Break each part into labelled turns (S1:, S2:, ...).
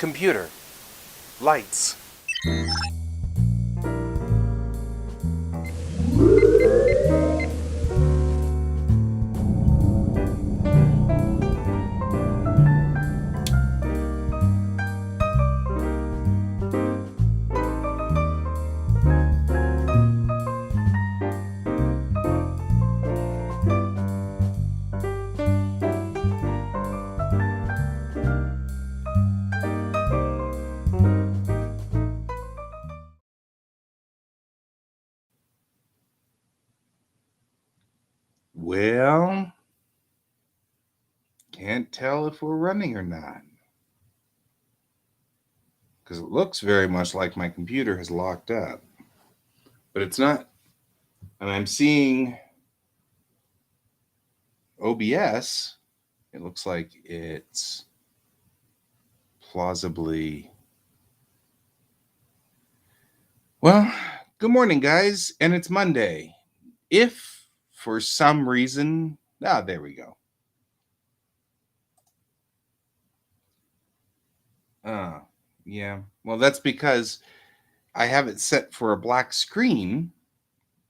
S1: Computer. Lights.
S2: Well, can't tell if we're running or not. Because it looks very much like my computer has locked up. But it's not. And I'm seeing OBS. It looks like it's plausibly. Well, good morning, guys. And it's Monday. If for some reason. There we go. Yeah. Well, that's because I have it set for a black screen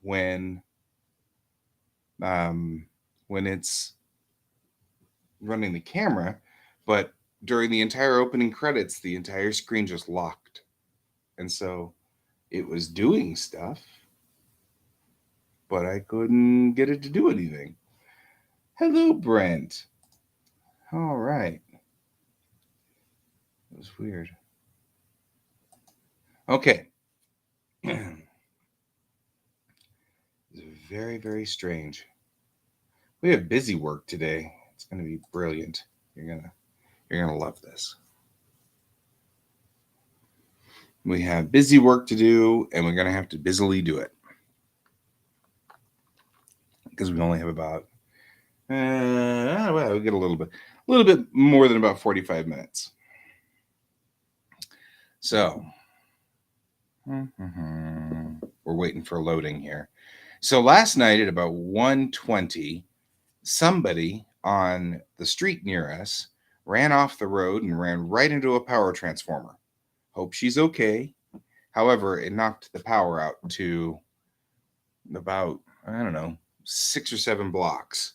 S2: when it's running the camera, but during the entire opening credits, the entire screen just locked. And so it was doing stuff, but I couldn't get it to do anything. Hello, Brent. All right. It was weird. Okay. It's very, very strange. We have busy work today. It's going to be brilliant. You're gonna love this. We have busy work to do, and we're gonna have to busily do it because we only have about we get a little bit more than about 45 minutes. So we're waiting for loading here. So last night at about 1:20, somebody on the street near us ran off the road and ran right into a power transformer. Hope she's okay. However, it knocked the power out to about, I don't know, 6 or 7 blocks.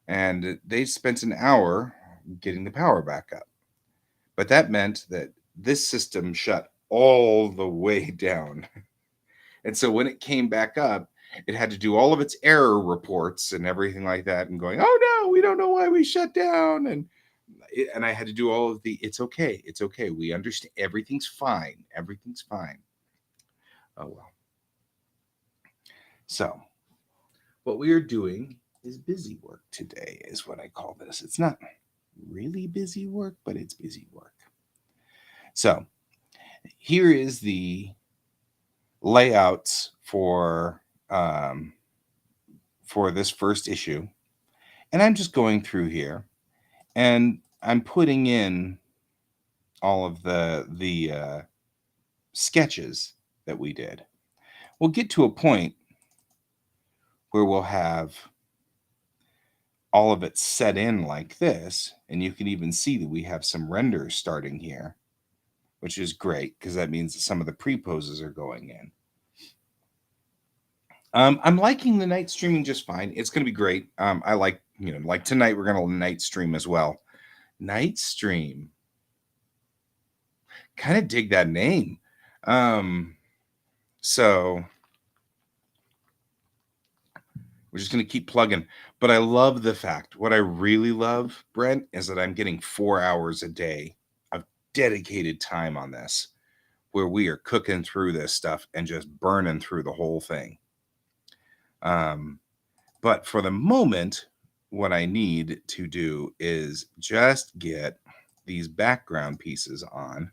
S2: And they spent an hour getting the power back up. But that meant that this system shut all the way down. And so when it came back up, it had to do all of its error reports and everything like that and going, oh no, we don't know why we shut down. And I had to do all of the, it's okay. We understand. Everything's fine. Oh, well. So what we are doing is busy work today, is what I call this. It's not really busy work, but it's busy work. So here is the layouts for this first issue, and I'm just going through here, and I'm putting in all of the sketches that we did. We'll get to a point where we'll have all of it set in like this, and you can even see that we have some renders starting here, which is great because that means that some of the pre-poses are going in. I'm liking the night streaming just fine. It's going to be great. I like tonight we're going to night stream as well. Night stream. Kind of dig that name. So we're just going to keep plugging. But I love the fact, what I really love, Brent, is that I'm getting 4 hours a day of dedicated time on this, where we are cooking through this stuff and just burning through the whole thing. But for the moment, what I need to do is just get these background pieces on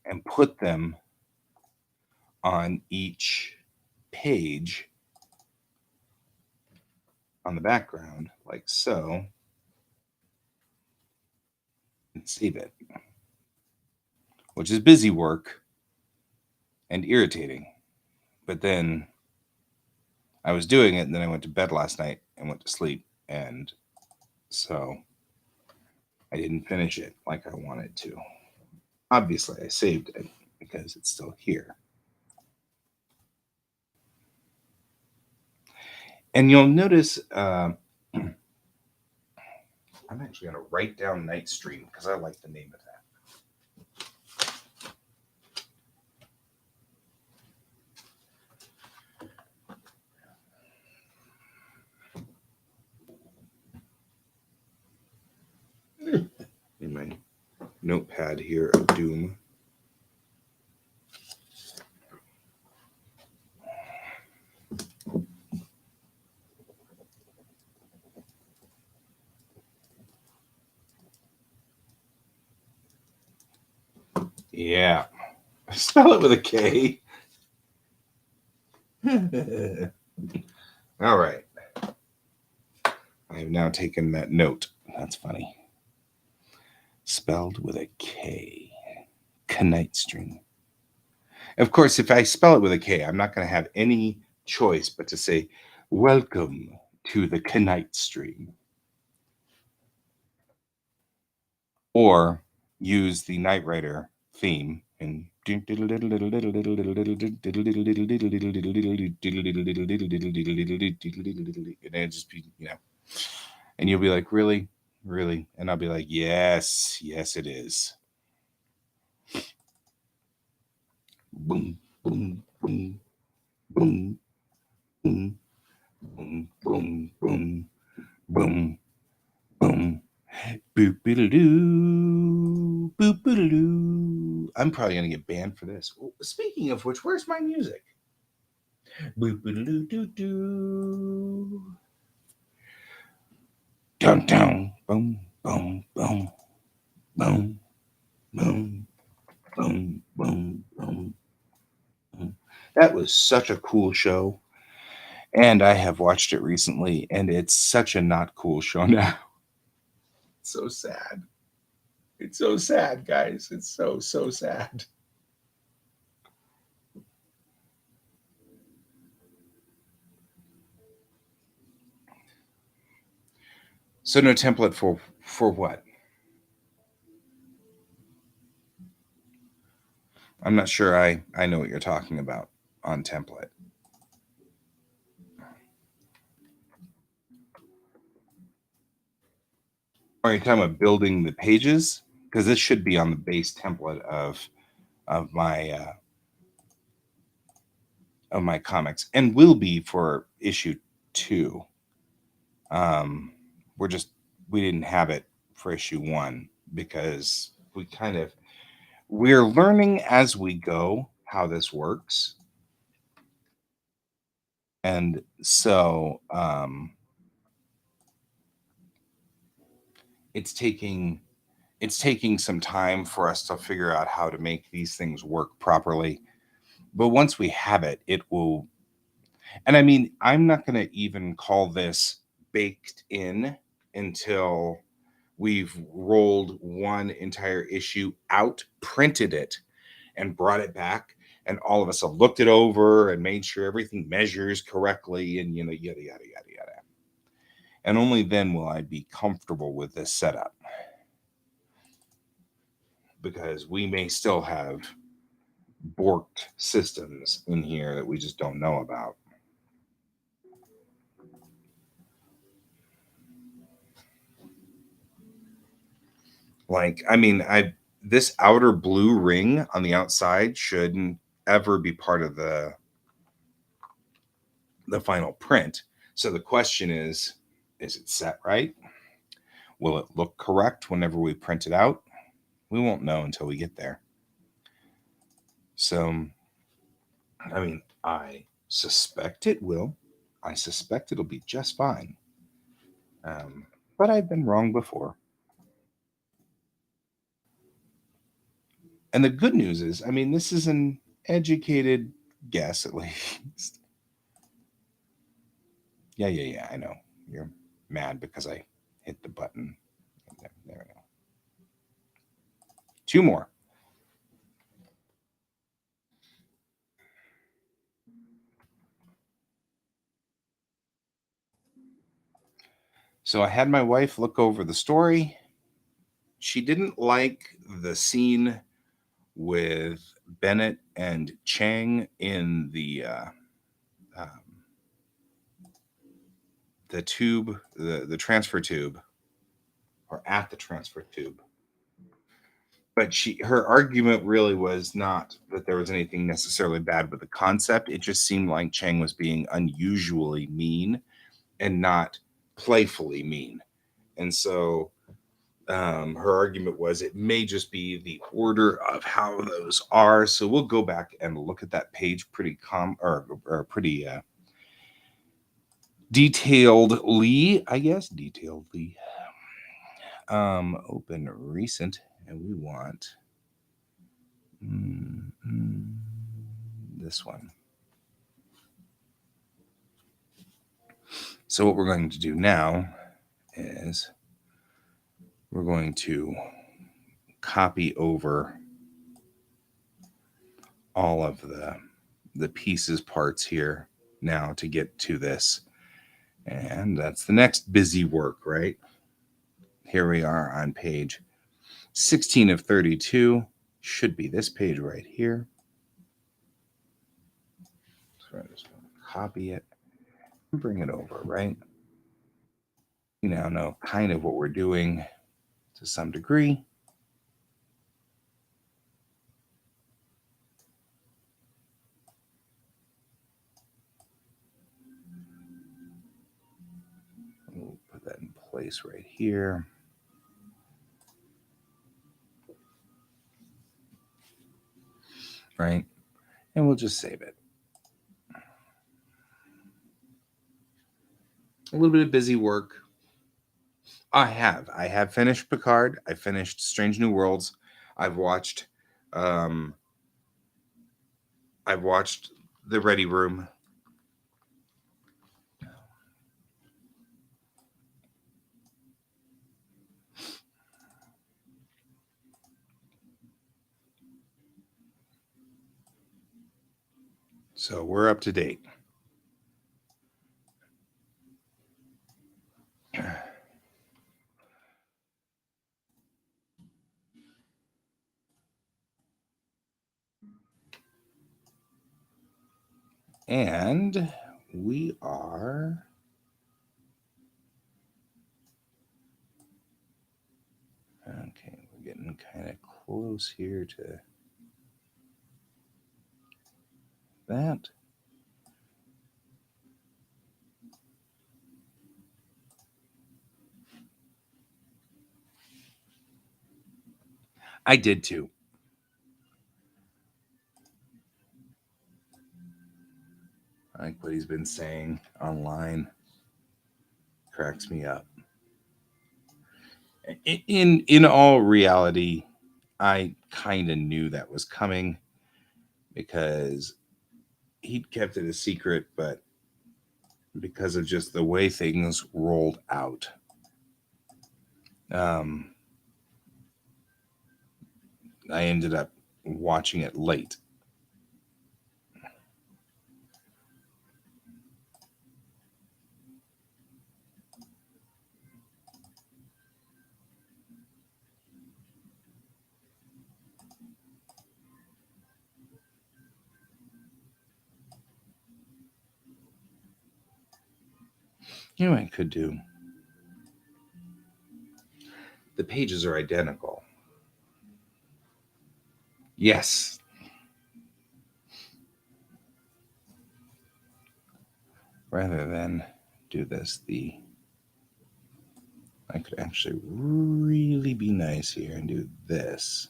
S2: and put them on each page on the background, like so, and save it, which is busy work and irritating. But then I was doing it, and then I went to bed last night and went to sleep, and so I didn't finish it like I wanted to. Obviously, I saved it because it's still here. And you'll notice I'm actually going to write down Night Stream because I like the name of that. In my notepad here of doom. Yeah. Spell it with a K. All right. I have now taken that note. That's funny. Spelled with a K. Knight string. Of course, if I spell it with a K, I'm not going to have any choice but to say, welcome to the Knight stream. Or use the Knight Rider theme and and it just be, and you'll be like, really? Really? And I'll be like, yes, yes, it is. Boom, boom, boom, boom, boom, boom, boom, boom, boom, boom. Boop-a-doo, boop-a-doo. I'm probably going to get banned for this. Speaking of which, where's my music? Boop-a-doo-doo-doo. Dun dun, boom, boom, boom, boom, boom, boom, boom, boom. That was such a cool show. And I have watched it recently, and it's such a not cool show now. It's so sad. It's so sad, guys. It's so, so sad. So no template for what? I'm not sure I know what you're talking about on template. Are you talking about building the pages? Because this should be on the base template of my comics, and will be for issue 2. Um, we didn't have it for issue 1 because we're learning as we go how this works, and so it's taking some time for us to figure out how to make these things work properly. But once we have it, it will. And I mean, I'm not going to even call this baked in until we've rolled one entire issue out, printed it, and brought it back. And all of us have looked it over and made sure everything measures correctly and, yada, yada, yada, yada. And only then will I be comfortable with this setup. Because we may still have borked systems in here that we just don't know about. Like, I mean, this outer blue ring on the outside shouldn't ever be part of the final print. So the question is it set right? Will it look correct whenever we print it out? We won't know until we get there. So, I mean, I suspect it will. I suspect it'll be just fine. But I've been wrong before. And the good news is, I mean, this is an educated guess at least. Yeah, I know. You're mad because I hit the button. There we go. 2 more. So I had my wife look over the story, she didn't like the scene with Bennett and Chang in um, the tube, the transfer tube, or at the transfer tube. But her argument really was not that there was anything necessarily bad with the concept. It just seemed like Chang was being unusually mean and not playfully mean. And so her argument was it may just be the order of how those are. So we'll go back and look at that page pretty or pretty detailedly, I guess. Detailedly. Open recent, and we want this one. So what we're going to do now is we're going to copy over all of the pieces parts here now to get to this. And that's the next busy work, right? Here we are on page 16 of 32. Should be this page right here. So I'm just going to copy it and bring it over, right? You now know kind of what we're doing to some degree. We'll put that in place right here. Right? And we'll just save it. A little bit of busy work. I have finished Picard. I finished Strange New Worlds. I've watched um I've watched The Ready Room. So we're up to date. And we are okay, we're getting kind of close here to that. I did too. I like what he's been saying online. Cracks me up. In all reality, I kind of knew that was coming because he'd kept it a secret, but because of just the way things rolled out, um, I ended up watching it late. You know what I could do? The pages are identical. Yes. Rather than do this, I could actually really be nice here and do this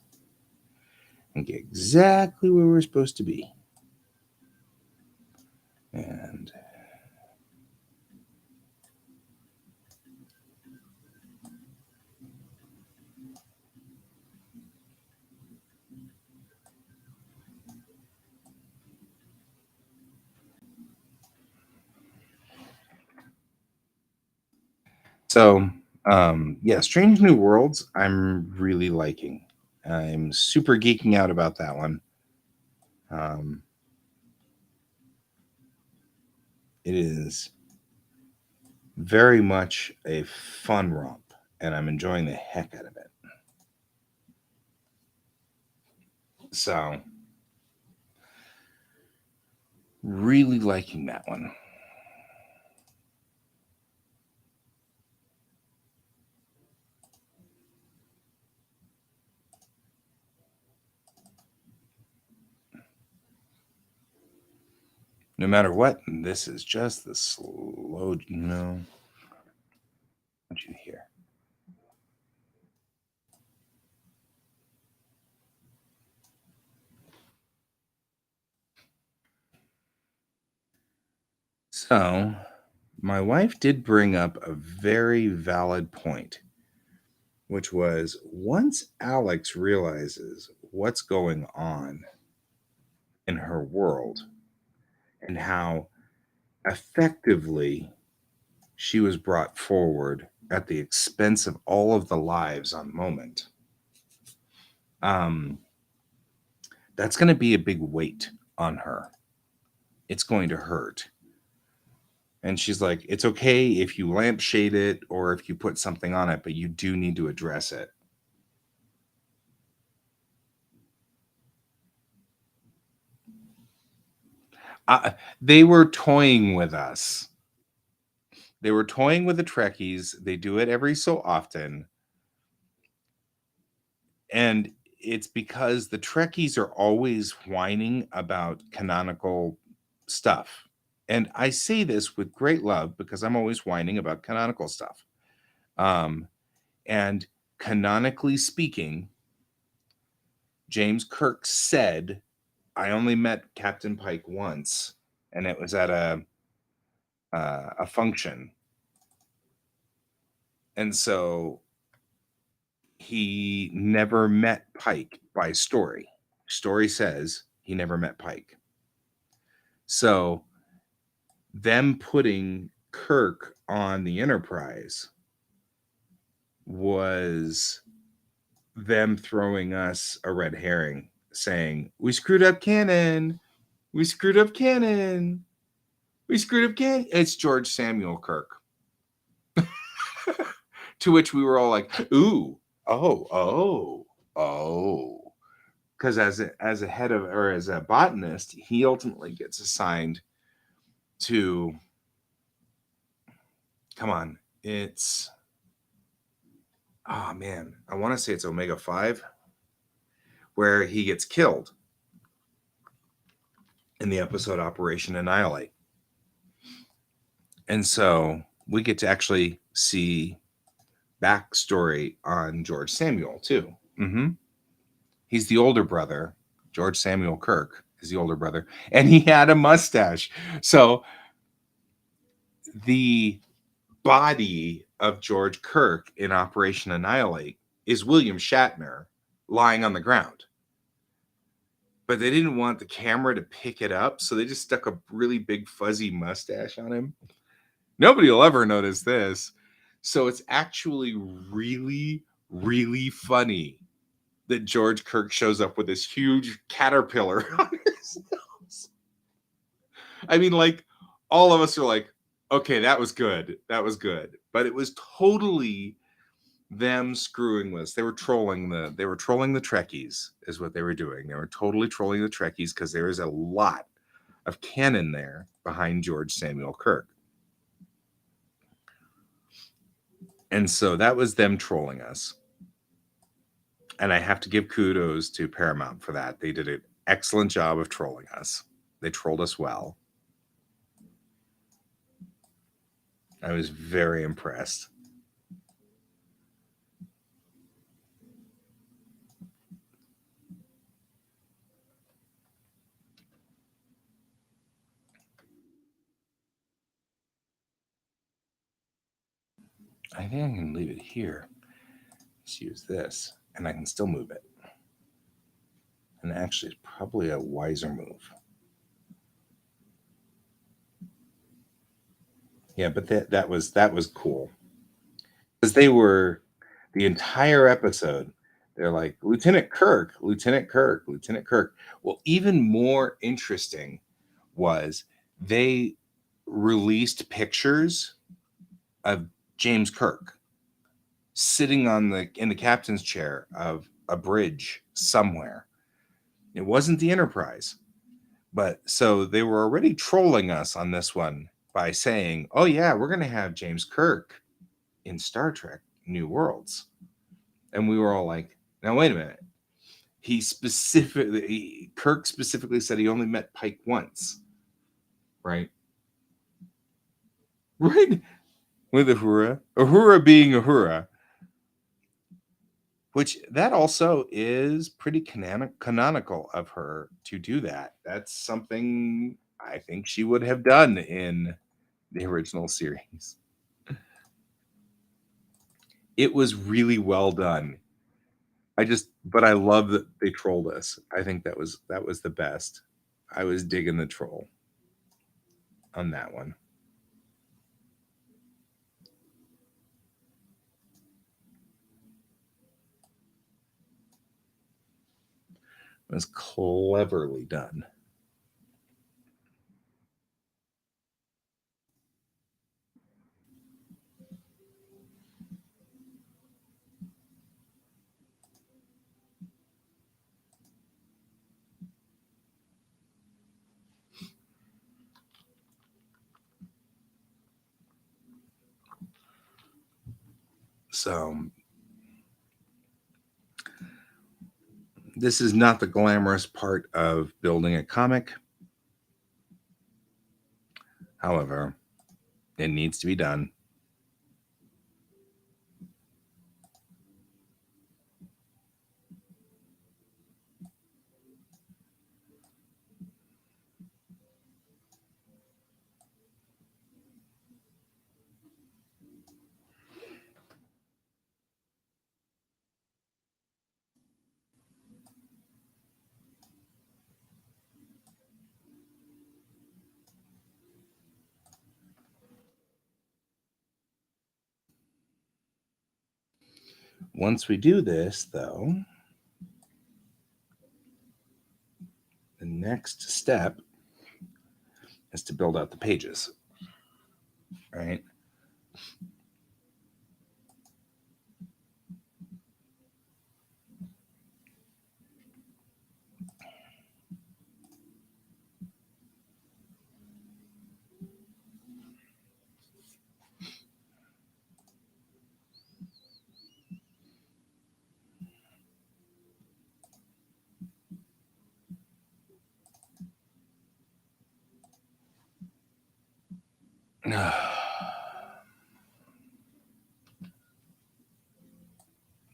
S2: and get exactly where we're supposed to be. And so, yeah, Strange New Worlds, I'm really liking. I'm super geeking out about that one. Um, it is very much a fun romp, and I'm enjoying the heck out of it. So, really liking that one. No matter what, this is just the slow. No, I want you to hear. So, my wife did bring up a very valid point, which was once Alex realizes what's going on in her world and how effectively she was brought forward at the expense of all of the lives on Moment, um, that's going to be a big weight on her. It's going to hurt. And she's like, it's okay if you lampshade it or if you put something on it, but you do need to address it. They were toying with us. They were toying with the Trekkies. They do it every so often. And it's because the Trekkies are always whining about canonical stuff. And I say this with great love because I'm always whining about canonical stuff. Um, and canonically speaking, James Kirk said, I only met Captain Pike once, and it was at a function. And so he never met Pike by story. Story says he never met Pike. So them putting Kirk on the Enterprise was them throwing us a red herring saying, we screwed up canon. We screwed up canon. We screwed up canon. It's George Samuel Kirk. To which we were all like, ooh, oh. Because as a head of, or as a botanist, he ultimately gets assigned to, come on, it's, oh man, I want to say it's Omega 5, where he gets killed in the episode Operation Annihilate. And so we get to actually see backstory on George Samuel too. Mm-hmm. He's the older brother. George Samuel Kirk is the older brother, and he had a mustache. So the body of George Kirk in Operation Annihilate is William Shatner lying on the ground. But they didn't want the camera to pick it up, so they just stuck a really big fuzzy mustache on him. Nobody will ever notice this. So it's actually really, really funny that George Kirk shows up with this huge caterpillar on his nose. I mean, like, all of us are like, okay, that was good. That was good. But it was totally them screwing with us. They were trolling the Trekkies, is what they were doing. They were totally trolling the Trekkies because there is a lot of canon there behind George Samuel Kirk. And so that was them trolling us. And I have to give kudos to Paramount for that. They did an excellent job of trolling us. They trolled us well. I was very impressed. I think I can leave it here. Let's use this, and I can still move it. And actually, it's probably a wiser move. Yeah, but that was cool because they were the entire episode. They're like Lieutenant Kirk, Lieutenant Kirk, Lieutenant Kirk. Well, even more interesting was they released pictures of James Kirk sitting in the captain's chair of a bridge somewhere, It wasn't the Enterprise. But so they were already trolling us on this one by saying, oh, yeah, we're going to have James Kirk in Star Trek New Worlds. And we were all like, now, wait a minute. Kirk specifically said he only met Pike once. Right? Right? With Uhura. Uhura being Uhura. Which that also is pretty canonical of her to do that. That's something I think she would have done in the original series. It was really well done. But I love that they trolled us. I think that was the best. I was digging the troll on that one. It was cleverly done. So this is not the glamorous part of building a comic. However, it needs to be done. Once we do this, though, the next step is to build out the pages. Right?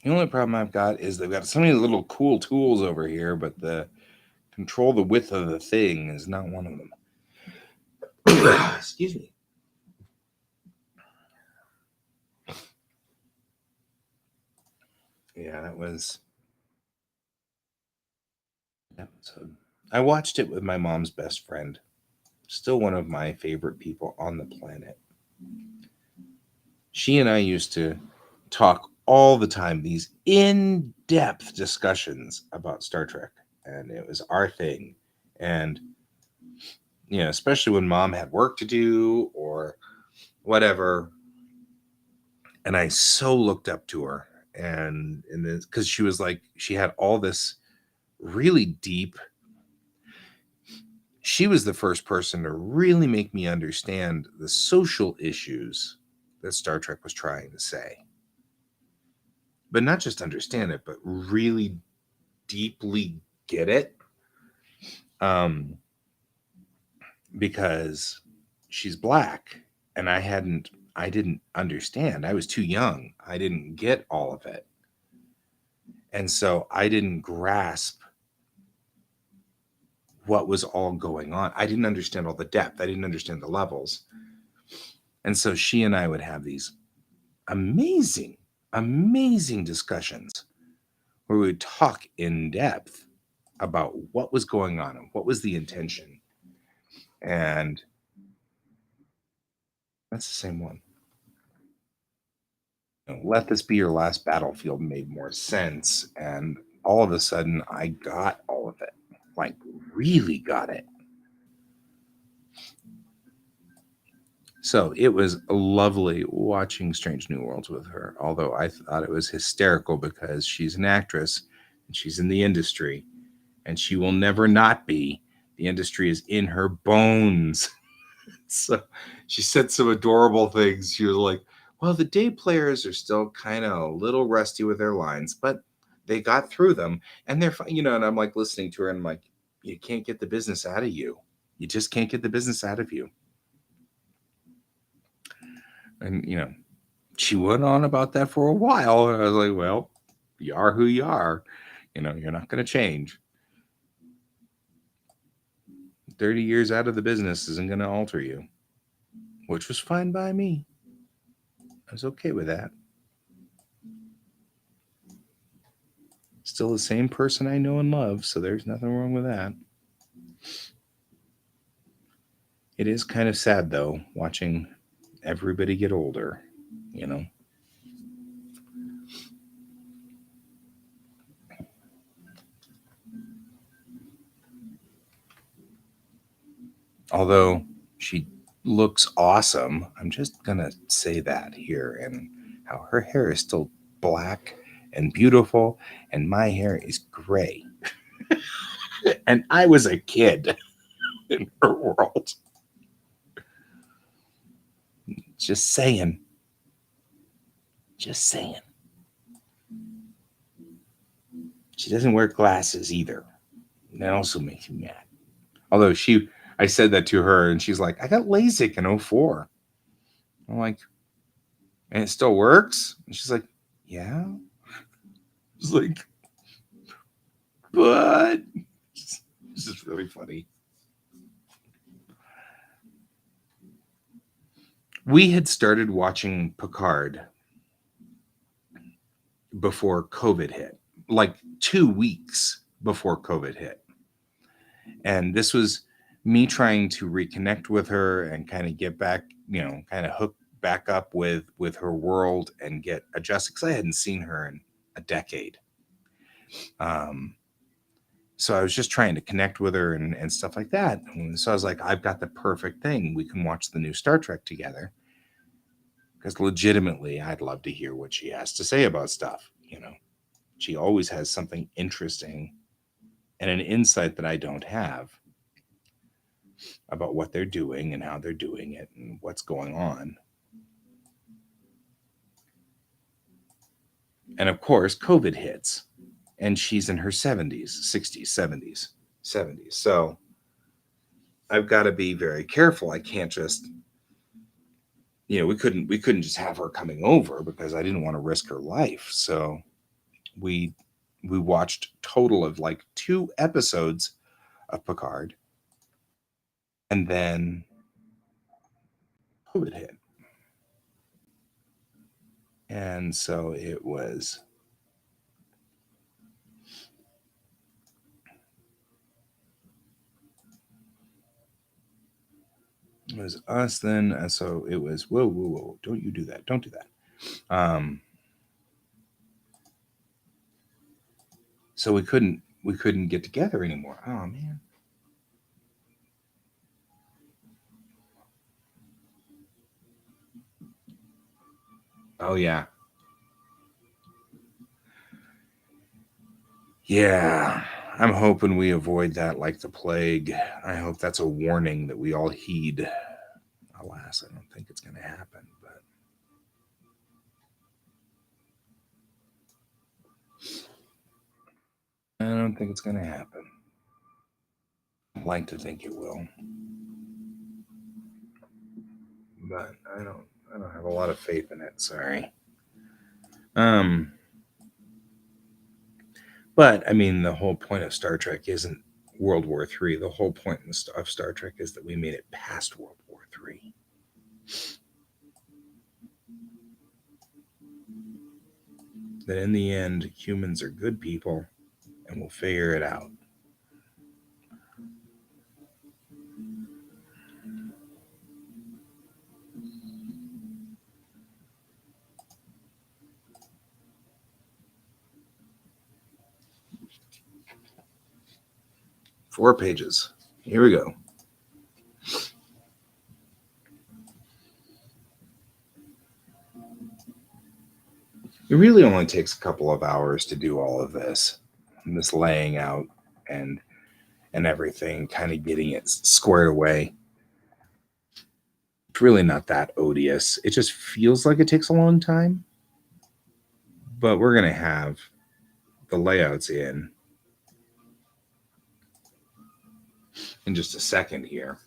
S2: The only problem I've got is they've got so many little cool tools over here, but the control the width of the thing is not one of them. Excuse me. Yeah, that was episode. I watched it with my mom's best friend. Still one of my favorite people on the planet. She and I used to talk all the time, these in-depth discussions about Star Trek, and it was our thing. And especially when mom had work to do or whatever, and I so looked up to her, and this because she had all this really deep. She was the first person to really make me understand the social issues that Star Trek was trying to say. But not just understand it, but really deeply get it. Because she's black and I didn't understand. I was too young. I didn't get all of it. And so I didn't grasp what was all going on. I didn't understand all the depth. I didn't understand the levels. And so she and I would have these amazing, amazing discussions where we would talk in depth about what was going on and what was the intention. And that's the same one. Let this be your last battlefield made more sense. And all of a sudden, I got all of it. Like, really got it. So it was lovely watching Strange New Worlds with her, although I thought it was hysterical because she's an actress and she's in the industry. and she will never not be. The industry is in her bones. So she said some adorable things. She was like, well, the day players are still kind of a little rusty with their lines, but they got through them and they're fine, and I'm like listening to her and I'm like, you can't get the business out of you. You just can't get the business out of you. And, she went on about that for a while. And I was like, well, you are who you are. You're not going to change. 30 years out of the business isn't going to alter you, which was fine by me. I was okay with that. Still the same person I know and love, so there's nothing wrong with that. It is kind of sad, though, watching everybody get older, Although she looks awesome, I'm just going to say that here, and how her hair is still black and beautiful, and my hair is gray. And I was a kid in her world. Just saying. Just saying. She doesn't wear glasses either. That also makes me mad. Although I said that to her and she's like, I got LASIK in 04. I'm like, and it still works? And she's like, yeah. It's like, but this is really funny. We had started watching Picard before COVID hit, like 2 weeks before COVID hit. And this was me trying to reconnect with her and kind of get back, kind of hook back up with her world and get adjusted, because I hadn't seen her in a decade. So I was just trying to connect with her and stuff like that. And so I was like, I've got the perfect thing. We can watch the new Star Trek together. Because legitimately, I'd love to hear what she has to say about stuff. She always has something interesting and an insight that I don't have about what they're doing and how they're doing it and what's going on. And of course, COVID hits, and she's in her 70s, 60s, 70s, 70s. So I've got to be very careful. I can't just, we couldn't just have her coming over because I didn't want to risk her life. So we watched a total of like 2 episodes of Picard, and then COVID hit. And so it was us then. And so it was, whoa, don't you do that. Don't do that. So we couldn't get together anymore. Oh man. Oh yeah. Yeah. I'm hoping we avoid that like the plague. I hope that's a warning that we all heed. Alas, I don't think it's going to happen, but I don't think it's going to happen. I'd like to think it will, but I don't have a lot of faith in it. Sorry. But I mean, the whole point of Star Trek isn't World War III. The whole point of Star Trek is that we made it past World War III. That in the end, humans are good people and we'll figure it out. Four pages. Here we go. It really only takes a couple of hours to do all of this laying out and everything, kind of getting it squared away. It's really not that odious. It just feels like it takes a long time, but we're going to have the layouts in just a second here.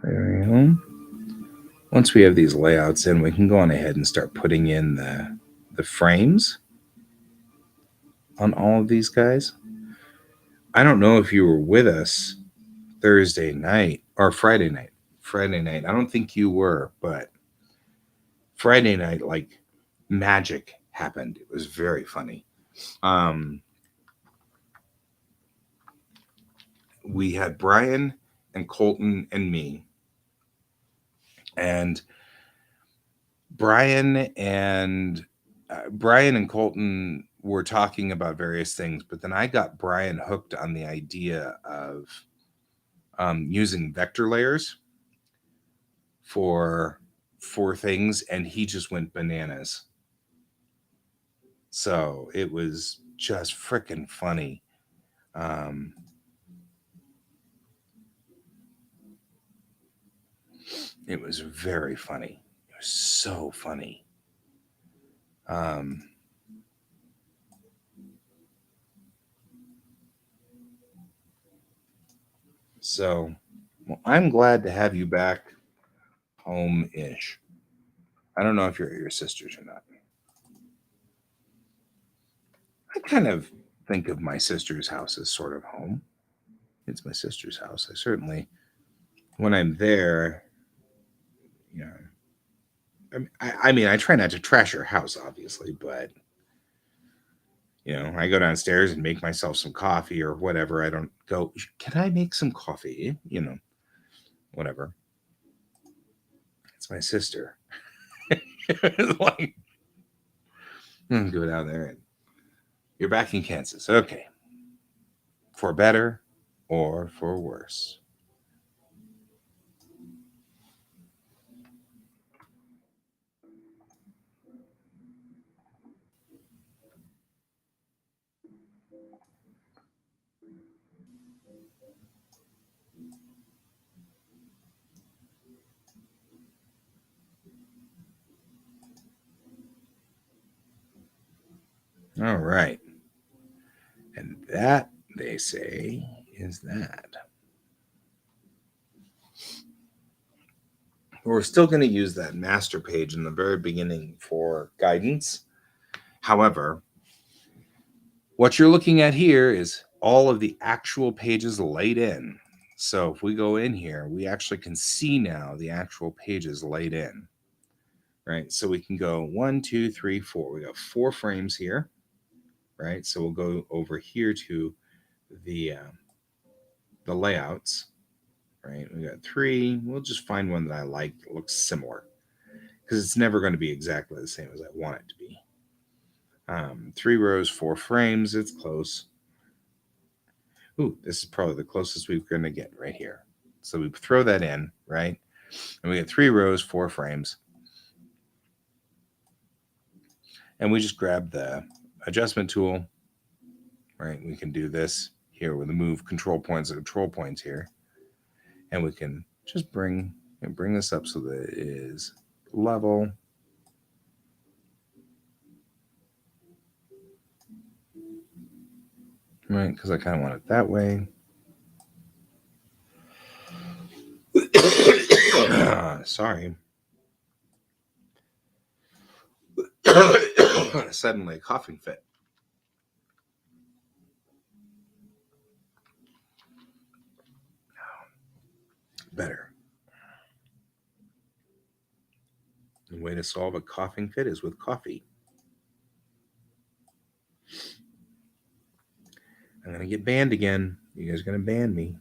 S2: There we go. Once we have these layouts in, we can go on ahead and start putting in the frames on all of these guys. I don't know if you were with us Thursday night or Friday night. Friday night. I don't think you were, but Friday night, like magic happened. It was very funny. We had Brian and Colton and me, and Brian and Brian and Colton were talking about various things, but then I got Brian hooked on the idea of using vector layers for things, and he just went bananas. So it was just freaking funny. Um, it was very funny. It was so funny. Um, so well, I'm glad to have you back home ish. I don't know if you're at your sister's or not. I kind of think of my sister's house as sort of home. It's my sister's house. I certainly, when I'm there, you know, I mean, I try not to trash her house, obviously, but I go downstairs and make myself some coffee or whatever. I don't go, can I make some coffee? Whatever. It's my sister. Like, go down there and you're back in Kansas. Okay. For better or for worse. All right. And that, they say, is that. We're still going to use that master page in the very beginning for guidance. However, what you're looking at here is all of the actual pages laid in. So if we go in here, we actually can see now the actual pages laid in, right? So we can go 1, 2, 3, 4. We got 4 frames here, right? So we'll go over here to the layouts, right? We got 3. We'll just find one that I like that looks similar because it's never going to be exactly the same as I want it to be. 3 rows, 4 frames. It's close. Ooh, this is probably the closest we're going to get right here. So we throw that in, right? And we get 3 rows, 4 frames. And we just grab the adjustment tool, right? We can do this here with the move control points here. And we can just bring this up so that it is level. Right, because I kind of want it that way. Sorry. Suddenly a coughing fit. Better. The way to solve a coughing fit is with coffee. I'm going to get banned again. You guys are going to ban me.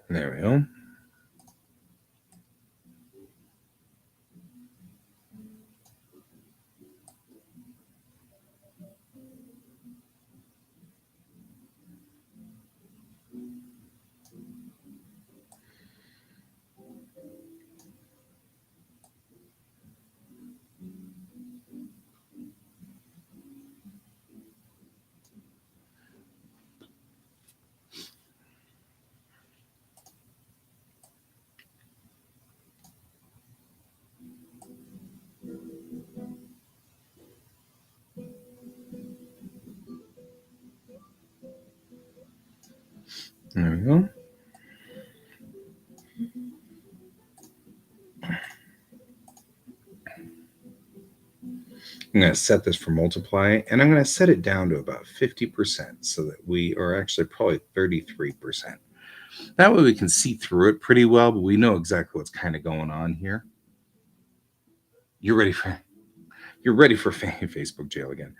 S2: There we go. There we go. I'm going to set this for multiply, and I'm going to set it down to about 50% so that we are actually probably 33%. That way we can see through it pretty well, but we know exactly what's kind of going on here. You're ready for Facebook jail again.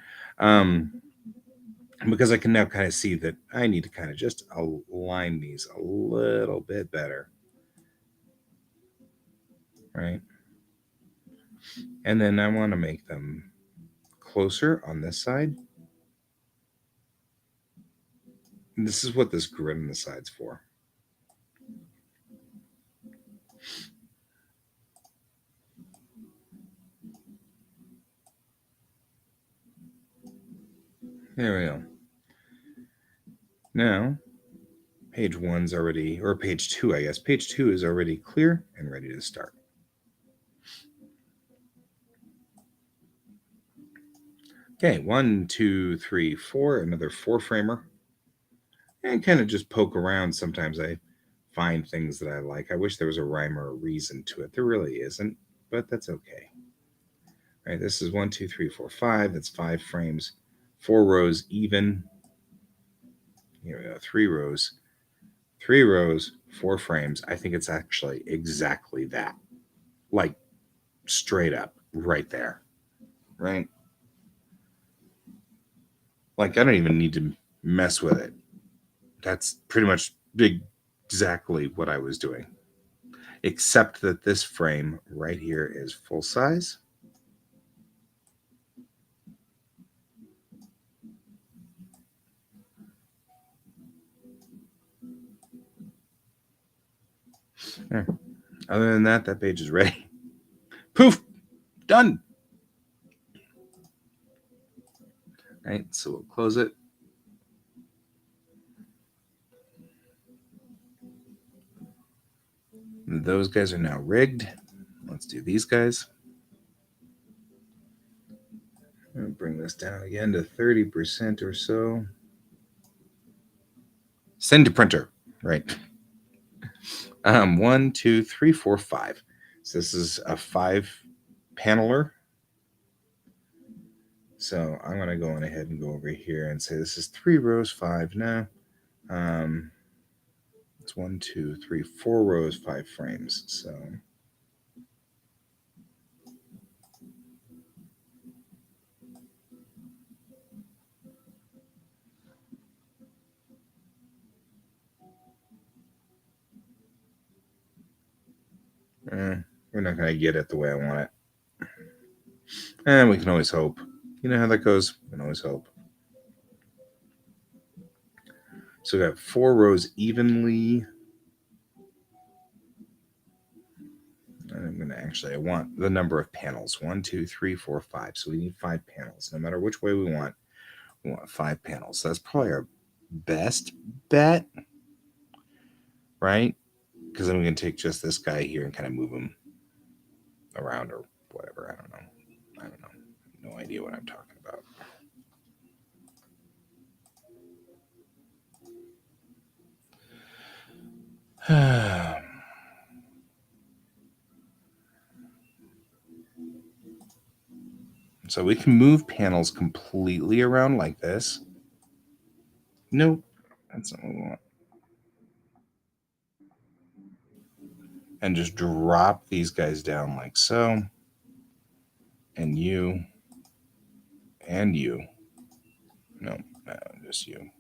S2: Because I can now kind of see that I need to kind of just align these a little bit better. Right? And then I want to make them closer on this side. And this is what this grid on the side's for. There we go. Now, page 1's already, or page 2, I guess. Page 2 is already clear and ready to start. Okay, 1, 2, 3, 4, another 4-framer. And kind of just poke around. Sometimes I find things that I like. I wish there was a rhyme or a reason to it. There really isn't, but that's okay. All right, this is 1, 2, 3, 4, 5. That's 5 frames, 4 rows even. Here we go, 3 rows, 3 rows, 4 frames. I think it's actually exactly that, like straight up, right there, right? Like I don't even need to mess with it. That's pretty much exactly what I was doing, except that this frame right here is full size. There. Other than that, that page is ready. Poof, done. All right, so we'll close it. Those guys are now rigged. Let's do these guys. I'll bring this down again to 30% or so. Send to printer, right? 1, 2, 3, 4, 5. So this is a 5-paneler. So I'm going to go on ahead and go over here and say this is 3 rows, 5 now. It's 1, 2, 3, 4 rows, 5 frames. So we're not going to get it the way I want it. And we can always hope. You know how that goes? We can always hope. So we got 4 rows evenly. I'm going to actually, I want the number of panels. 1, 2, 3, 4, 5. So we need 5 panels. No matter which way we want 5 panels. So that's probably our best bet, right? Because then we can take just this guy here and kind of move him around or whatever. I don't know. No idea what I'm talking about. So we can move panels completely around like this. Nope, that's not what we want. And just drop these guys down like so. And you. And you. No, no, just you.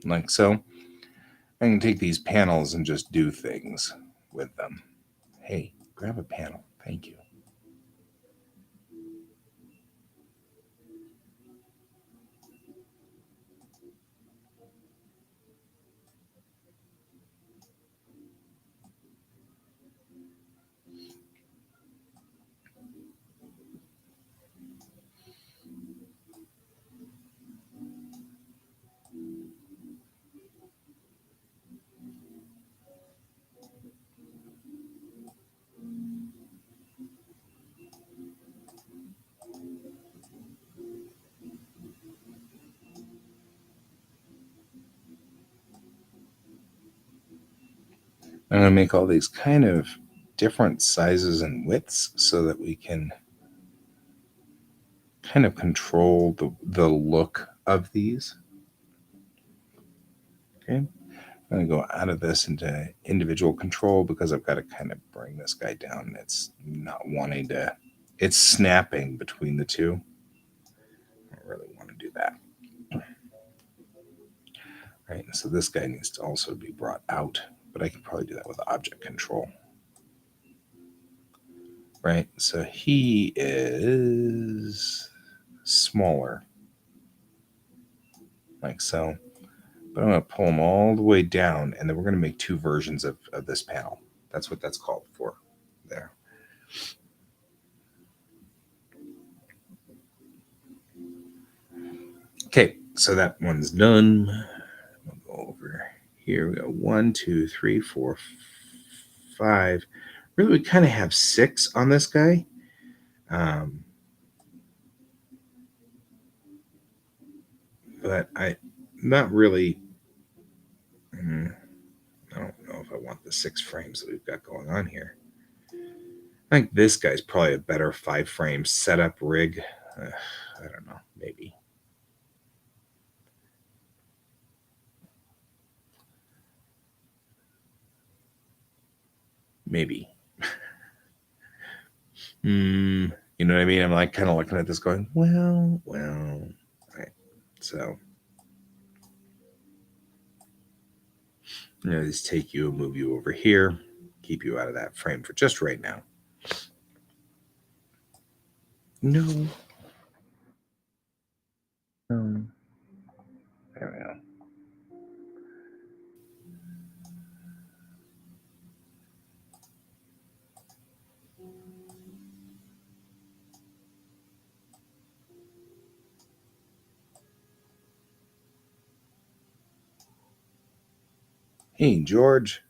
S2: Like so. I can take these panels and just do things with them. Hey, grab a panel. Thank you. I'm going to make all these kind of different sizes and widths so that we can kind of control the look of these. Okay. I'm going to go out of this into individual control because I've got to kind of bring this guy down. It's not wanting to, it's snapping between the two. I don't really want to do that. Right. So this guy needs to also be brought out, but I can probably do that with object control. Right. So he is smaller, like so. But I'm going to pull them all the way down, and then we're going to make two versions of this panel. That's what that's called for there. Okay, so that one's done. We'll go over here. We got 1, 2, 3, 4, 5. Really, we kind of have 6 on this guy. But I not really. I don't know if I want the 6 frames that we've got going on here. I think this guy's probably a better 5-frame setup rig. I don't know, maybe. Maybe. You know what I mean? I'm like kind of looking at this going, well. Right. So, just take you and move you over here, keep you out of that frame for just right now. No. There we go. Hey, George.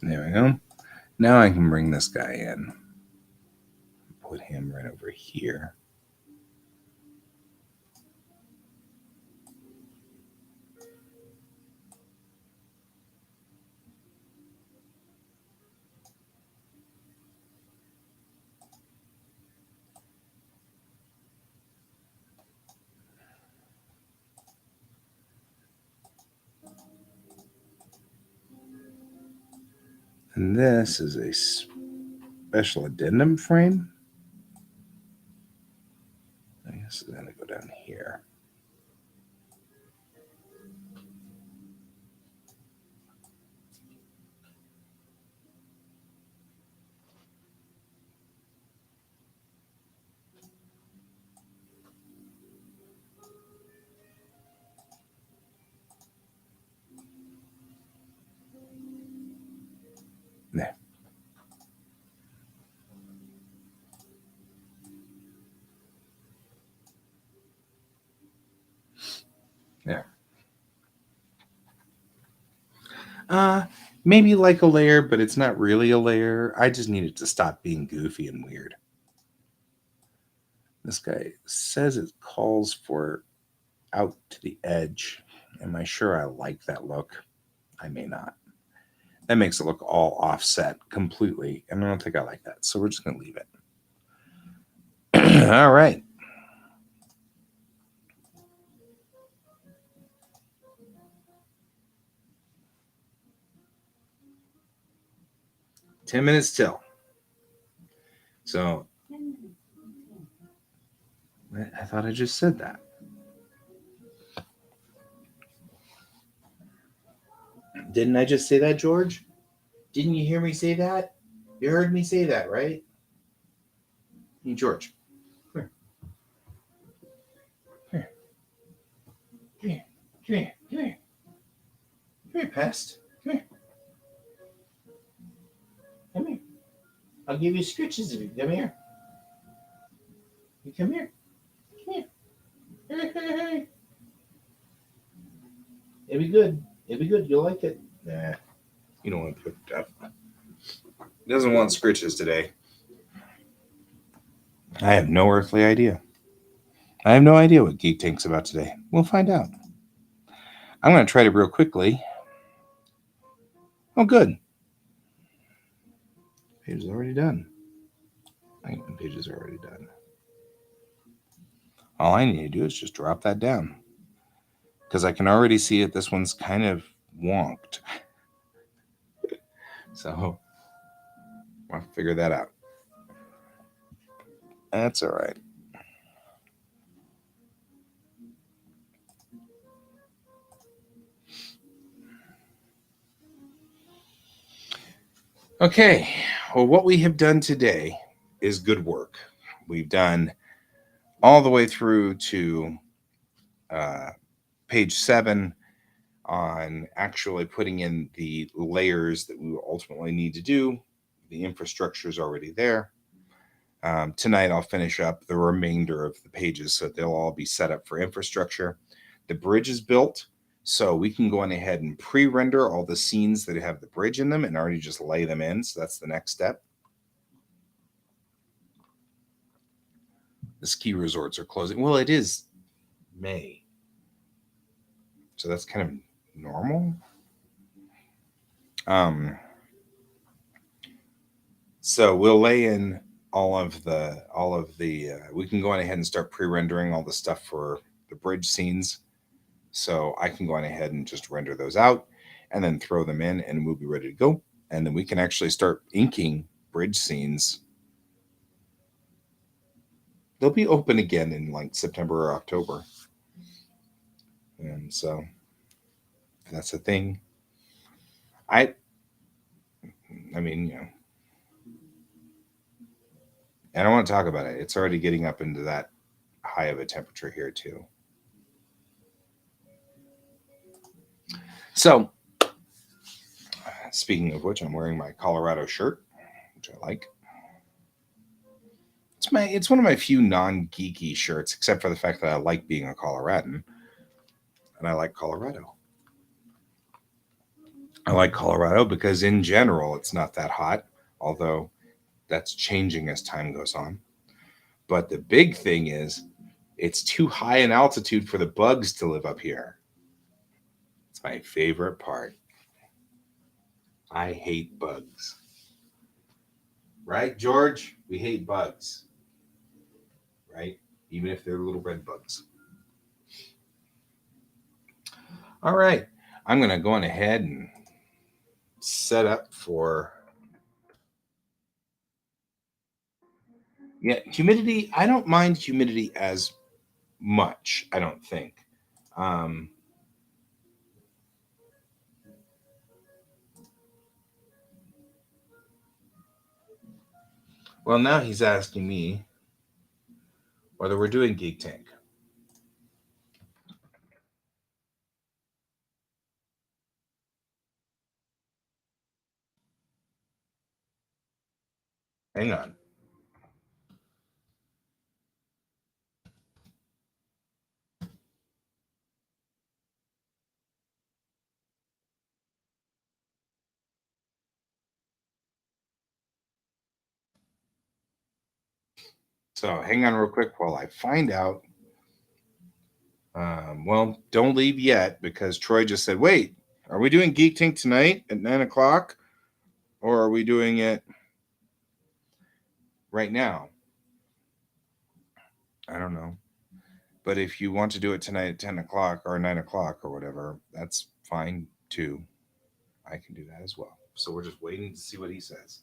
S2: There we go. Now I can bring this guy in. Put him right over here. And this is a special addendum frame. I guess I'm going to go down here. Maybe like a layer, but it's not really a layer. I just need it to stop being goofy and weird. This guy says it calls for out to the edge. Am I sure I like that look? I may not. That makes it look all offset completely, and I don't think I like that. So we're just going to leave it. All right. $10 till. So I thought I just said that. Didn't I just say that, George? Didn't you hear me say that? You heard me say that, right? Hey, George. Come here. Come here. Come here. Come here. Come here, pest. Come here. Come here. I'll give you scritches if you come here. You come here. Come here. Hey. It'll be good. It'll be good. You'll like it. Nah. You don't want to put it up. He doesn't want scritches today. I have no earthly idea. I have no idea what Geek thinks about today. We'll find out. I'm going to try it real quickly. Oh, good. Page is already done. The page is already done. All I need to do is just drop that down. Because I can already see it. This one's kind of wonked. So I'll figure that out. That's all right. Okay. Well, what we have done today is good work. We've done all the way through to page 7 on actually putting in the layers that we will ultimately need to do. The infrastructure is already there. Tonight, I'll finish up the remainder of the pages so they'll all be set up for infrastructure. The bridge is built, so we can go on ahead and pre-render all the scenes that have the bridge in them and already just lay them in. So that's the next step. The ski resorts are closing. Well, it is May, so that's kind of normal. So we'll lay in all of the we can go on ahead and start pre-rendering all the stuff for the bridge scenes. So I can go on ahead and just render those out and then throw them in and we'll be ready to go. And then we can actually start inking bridge scenes. They'll be open again in like September or October. And so that's a thing. I mean, I don't want to talk about it. It's already getting up into that high of a temperature here too. So, speaking of which, I'm wearing my Colorado shirt, which I like. It's one of my few non-geeky shirts, except for the fact that I like being a Coloradan, and I like Colorado. I like Colorado because in general it's not that hot, although that's changing as time goes on. But the big thing is it's too high in altitude for the bugs to live up here. It's my favorite part. I hate bugs. Right, George? We hate bugs. Right? Even if they're little red bugs. All right. I'm going to go on ahead and set up for humidity. I don't mind humidity as much, I don't think. Well, now he's asking me whether we're doing Geek Tank. Hang on. So hang on real quick while I find out. Well, don't leave yet because Troy just said, wait, are we doing Geek Tank tonight at 9 o'clock? Or are we doing it right now? I don't know. But if you want to do it tonight at 10 o'clock or 9 o'clock or whatever, that's fine too. I can do that as well. So we're just waiting to see what he says.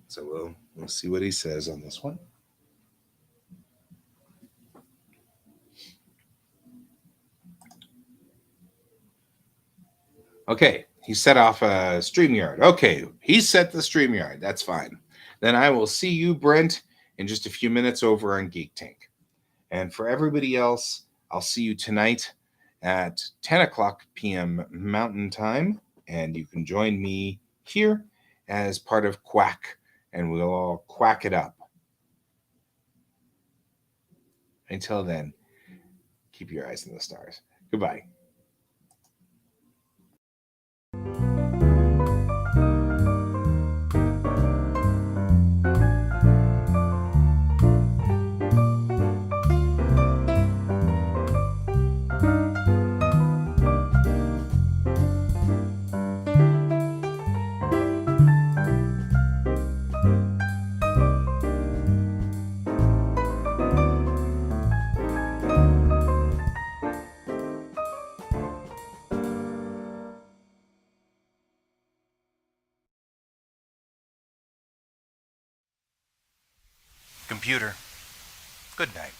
S2: So we'll see what he says on this one. Okay, he set off a StreamYard. Okay, he set the StreamYard. That's fine. Then I will see you, Brent, in just a few minutes over on Geek Tank. And for everybody else, I'll see you tonight at 10 o'clock p.m. Mountain Time. And you can join me here as part of QuaCk, and we'll all quack it up. Until then, keep your eyes on the stars. Goodbye.
S1: Computer, good night.